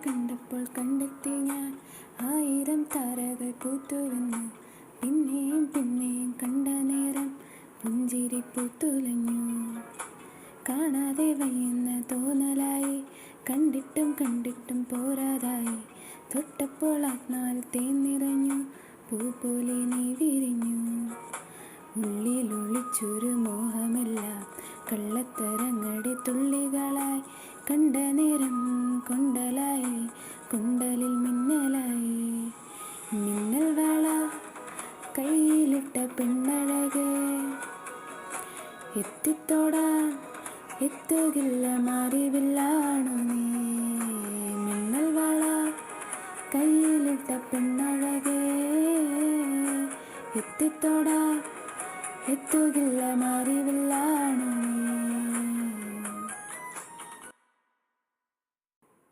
കണ്ടപ്പോൾ കണ്ടെത്തി ഞാൻ ആയിരം താരകൾ പൂത്തുവന്നു. പിന്നെയും പിന്നെയും കണ്ട നേരം പുഞ്ചിരി പൂത്തുലഞ്ഞു. കാണാതെ വയ്യെന്ന തോന്നലായി, കണ്ടിട്ടും കണ്ടിട്ടും പോരാതായി. തൊട്ടപ്പോൾ ആത്മാവിൽ തേൻ നിറഞ്ഞു, പൂ പോലെ നീ വിരിഞ്ഞു. ഉള്ളിലൊളിച്ചൊരു മോഹമെല്ലാം കള്ളത്തരങ്ങളുടെ തുള്ളികളായി. കണ്ട നേരം കൊണ്ടലായി, കൊണ്ടലിൽ മിന്നലായി. മിന്നൽ വള കയ്യിലിട്ട പെണ്ണഴകേ, എത്തിത്തോടാൻ എത്തുകില്ല മാറിവില്ലാണു നീ. മിന്നൽ വള കയ്യിലിട്ട പെണ്ണഴകേ, എത്തിത്തോടാൻ എത്തുകില്ല മാറിവില്ലാണു നീ.